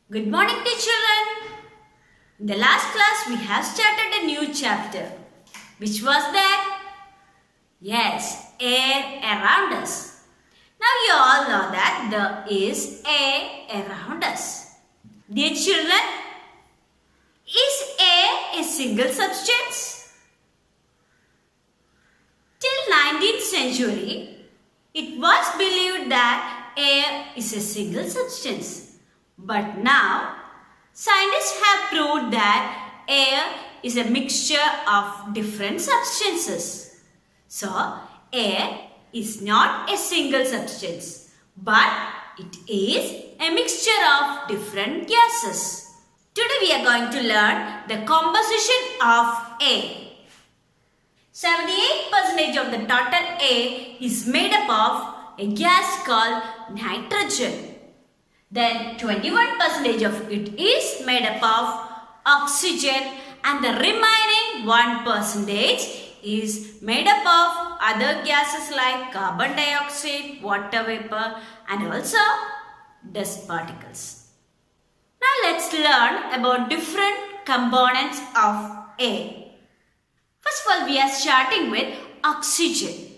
Good morning, dear children. In the last class, we have started a new chapter. Which was that? Yes, air around us. Now you all know that there is air around us. Dear children, is air a single substance? Till 19th century, it was believed that air is a single substance. But now, scientists have proved that air is a mixture of different substances. So, air is not a single substance, but it is a mixture of different gases. Today we are going to learn the composition of air. 78% of the total air is made up of a gas called nitrogen. Then 21% of it is made up of oxygen and the remaining 1% is made up of other gases like carbon dioxide, water vapor and also dust particles. Now let's learn about different components of air. First of all, we are starting with oxygen.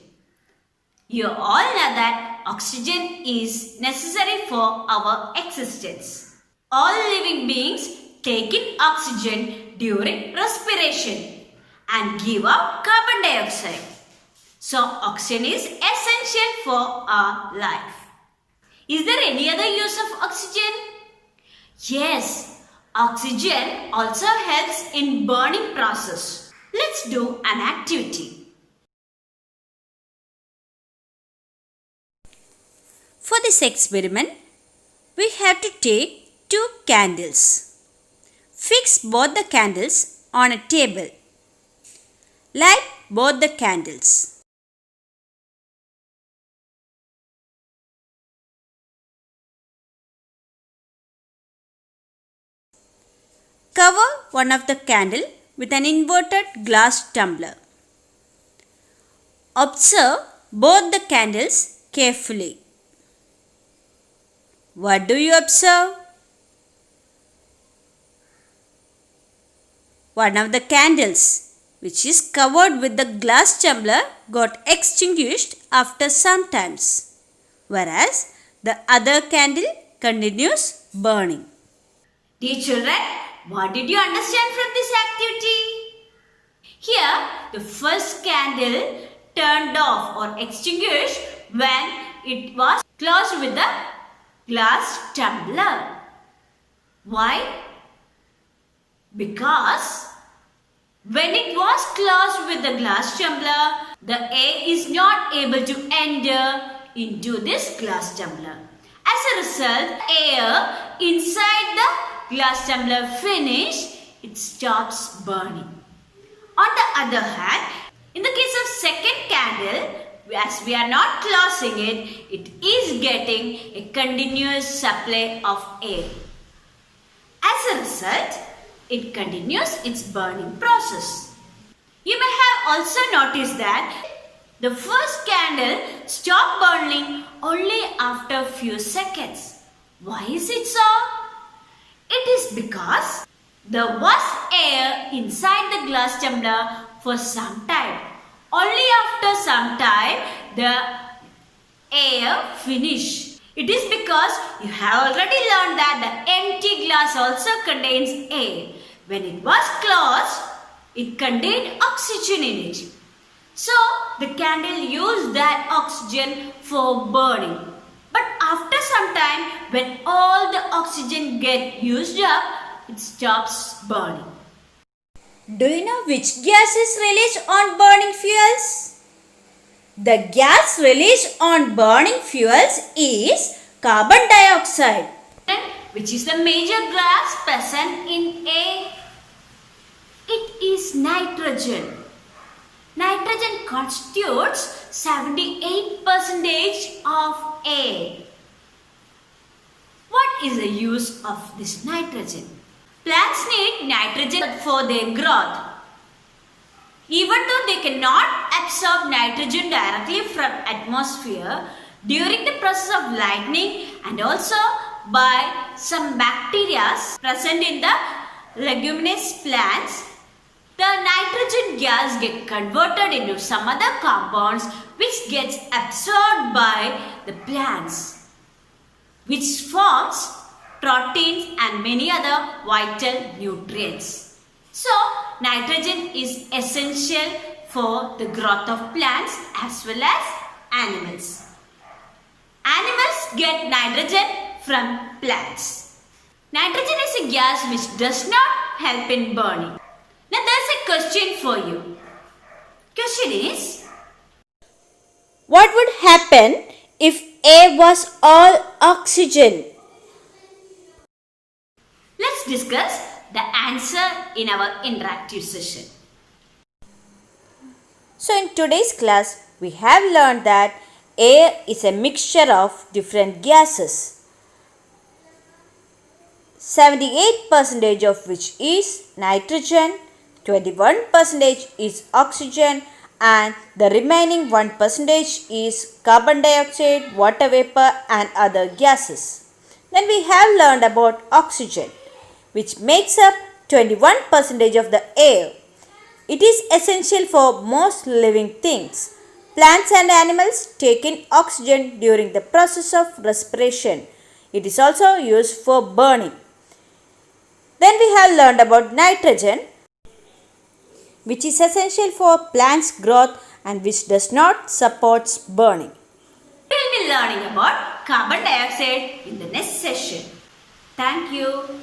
You all know that oxygen is necessary for our existence. All living beings take in oxygen during respiration and give out carbon dioxide. So, oxygen is essential for our life. Is there any other use of oxygen? Yes, oxygen also helps in burning process. Let's do an activity. For this experiment, we have to take 2 candles. Fix both the candles on a table. Light both the candles. Cover one of the candle with an inverted glass tumbler. Observe both the candles carefully. What do you observe? One of the candles, which is covered with the glass tumbler, got extinguished after some times, whereas the other candle continues burning. Dear children, what did you understand from this activity? Here, the first candle turned off or extinguished when it was closed with the glass tumbler. Why? Because when it was closed with the glass tumbler, the air is not able to enter into this glass tumbler. As a result, air inside the glass tumbler finish, it stops burning. On the other hand, in the case of second candle, as we are not closing it, it is getting a continuous supply of air. As a result, it continues its burning process. You may have also noticed that the first candle stopped burning only after a few seconds. Why is it so? It is because there was air inside the glass tumbler for some time. Only after some time the air finished. It is because you have already learned that the empty glass also contains air. When it was closed, it contained oxygen in it. So the candle used that oxygen for burning. But after some time, when all the oxygen gets used up, it stops burning. Do you know which gas is released on burning fuels? The gas released on burning fuels is carbon dioxide, which is the major gas present in air. It is nitrogen. Nitrogen constitutes 78% of air. What is the use of this nitrogen? Plants need nitrogen for their growth. Even though they cannot absorb nitrogen directly from atmosphere, during the process of lightning and also by some bacteria present in the leguminous plants, the nitrogen gas get converted into some other compounds which gets absorbed by the plants, which forms proteins and many other vital nutrients. So, nitrogen is essential for the growth of plants as well as animals. Animals get nitrogen from plants. Nitrogen is a gas which does not help in burning. Now there's a question for you. Question is, what would happen if air was all oxygen? let's discuss the answer in our interactive session. So in today's class, we have learned that air is a mixture of different gases, 78% of which is nitrogen, 21% is oxygen, and the remaining 1% is carbon dioxide, water vapor, and other gases. Then we have learned about oxygen, which makes up 21% of the air. It is essential for most living things. Plants and animals take in oxygen during the process of respiration. It is also used for burning. Then we have learned about nitrogen, which is essential for plants' growth and which does not support burning. We will be learning about carbon dioxide in the next session. Thank you.